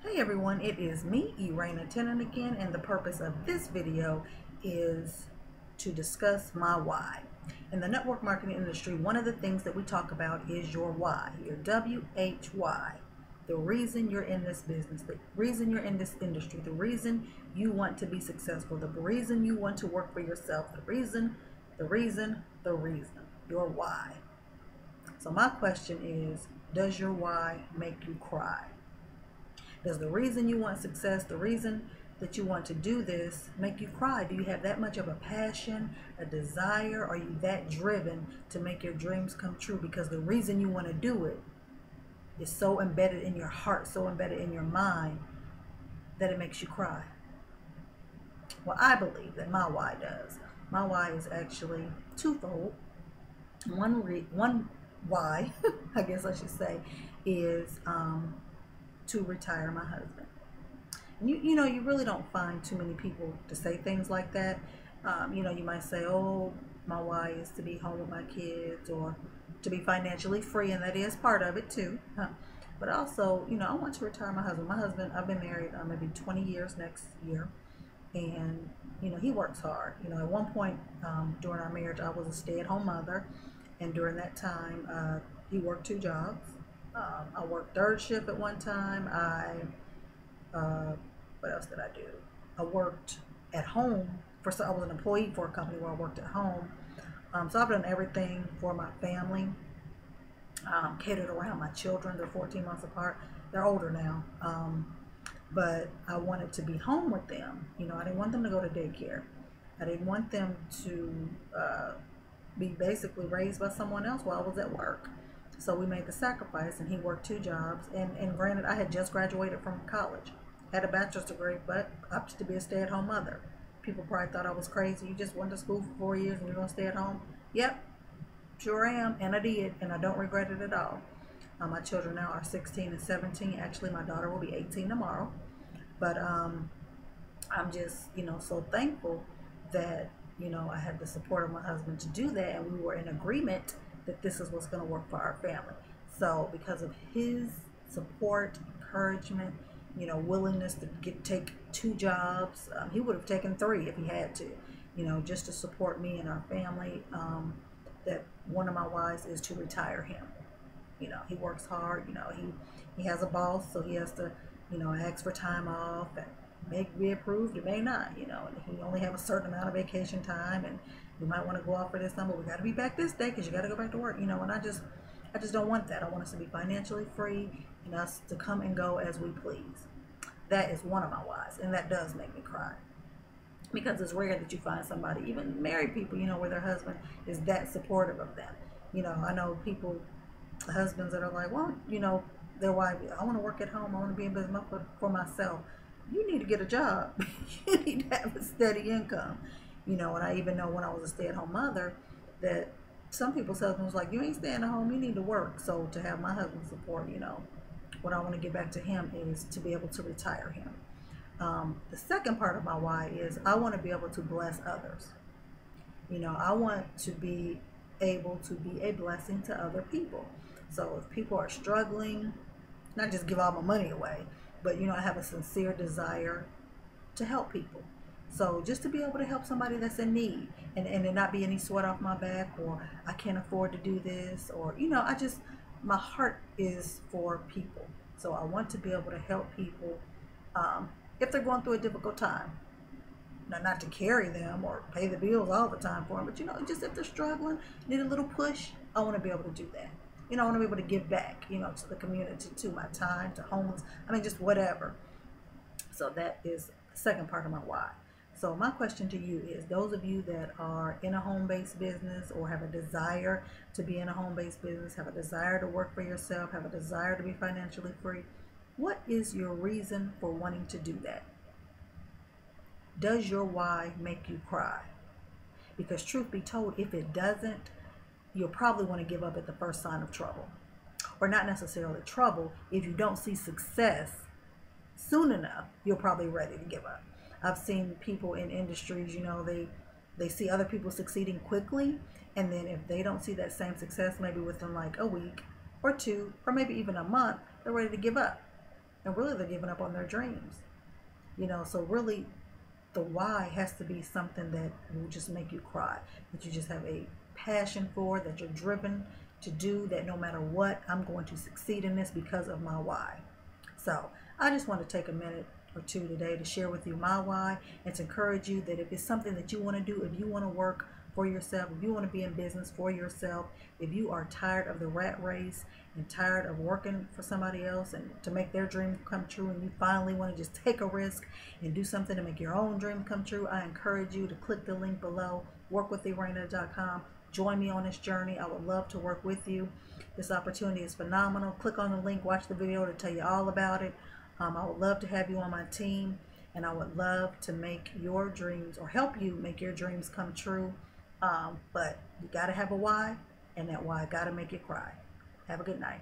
Hey everyone, it is me, Irena Tennant again, and the purpose of this video is to discuss my why. In the network marketing industry, one of the things that we talk about is your why, your WHY. The reason you're in this business, the reason you're in this industry, the reason you want to be successful, the reason you want to work for yourself, the reason, your why. So my question is, does your why make you cry? Does the reason you want success, the reason that you want to do this, make you cry? Do you have that much of a passion, a desire? Are you that driven to make your dreams come true? Because the reason you want to do it is so embedded in your heart, so embedded in your mind, that it makes you cry. Well, I believe that my why does. My why is actually twofold. One why, I guess I should say, is to retire my husband. You know, you really don't find too many people to say things like that. You know, you might say, oh, my why is to be home with my kids, or to be financially free, and that is part of it too. But also, you know, I want to retire my husband. My husband, I've been married maybe 20 years next year, and, you know, he works hard. You know, at one point during our marriage, I was a stay-at-home mother, and during that time, he worked 2 jobs. I worked third shift at one time. What else did I do? I worked at home I was an employee for a company where I worked at home. So I've done everything for my family, catered around my children. They're 14 months apart. They're older now. But I wanted to be home with them. You know, I didn't want them to go to daycare. I didn't want them to be basically raised by someone else while I was at work. So we made the sacrifice, and he worked 2 jobs. And granted, I had just graduated from college, had a bachelor's degree, but opted to be a stay-at-home mother. People probably thought I was crazy. You just went to school for 4 years and you're going to stay at home? Yep, sure am, and I did, and I don't regret it at all. My children now are 16 and 17. Actually, my daughter will be 18 tomorrow. But I'm just, you know, so thankful that, you know, I had the support of my husband to do that, and we were in agreement that this is what's going to work for our family. So because of his support, encouragement, you know, willingness to take 2 jobs, he would have taken 3 if he had to, you know, just to support me and our family. That one of my whys is to retire him. You know, he works hard. You know, he has a boss, so he has to, you know, ask for time off, and may be approved, it may not. You know, and he only have a certain amount of vacation time, and you might want to go off for this time, but we got to be back this day because you got to go back to work. You know, and I just don't want that. I want us to be financially free and us to come and go as we please. That is one of my whys, and that does make me cry, because it's rare that you find somebody, even married people, you know, where their husband is that supportive of them. You know, I know people, husbands that are like, well, you know, their wife, I want to work at home, I want to be in business for myself. You need to get a job. You need to have a steady income. You know, and I even know when I was a stay-at-home mother that some people's husbands was like, you ain't staying at home, you need to work. So to have my husband support, you know, what I want to get back to him is to be able to retire him. The second part of my why is I want to be able to bless others. You know, I want to be able to be a blessing to other people. So if people are struggling, not just give all my money away, but, you know, I have a sincere desire to help people. So just to be able to help somebody that's in need, and there not be any sweat off my back, or I can't afford to do this, or, you know, my heart is for people. So I want to be able to help people if they're going through a difficult time. Now, not to carry them or pay the bills all the time for them, but, you know, just if they're struggling, need a little push, I want to be able to do that. You know, I want to be able to give back, you know, to the community, to my time, to homeless, I mean, just whatever. So that is the second part of my why. So my question to you is, those of you that are in a home-based business, or have a desire to be in a home-based business, have a desire to work for yourself, have a desire to be financially free, what is your reason for wanting to do that? Does your why make you cry? Because truth be told, if it doesn't, you'll probably want to give up at the first sign of trouble. Or not necessarily trouble. If you don't see success soon enough, you're probably ready to give up. I've seen people in industries, you know, they see other people succeeding quickly, and then if they don't see that same success, maybe within like a week or 2, or maybe even a month, they're ready to give up. and really they're giving up on their dreams. So really the why has to be something that will just make you cry, that you just have a passion for, that you're driven to do, that no matter what, I'm going to succeed in this because of my why. So I just want to take a minute or two today to share with you my why and to encourage you that if it's something that you want to do, if you want to work for yourself, if you want to be in business for yourself, if you are tired of the rat race and tired of working for somebody else and to make their dream come true, and you finally want to just take a risk and do something to make your own dream come true, I encourage you to click the link below, workwitheraina.com. Join me on this journey. I would love to work with you. This opportunity is phenomenal. Click on the link, watch the video to tell you all about it. I would love to have you on my team, and I would love to make your dreams or help you make your dreams come true. But you got to have a why, and that why got to make you cry. Have a good night.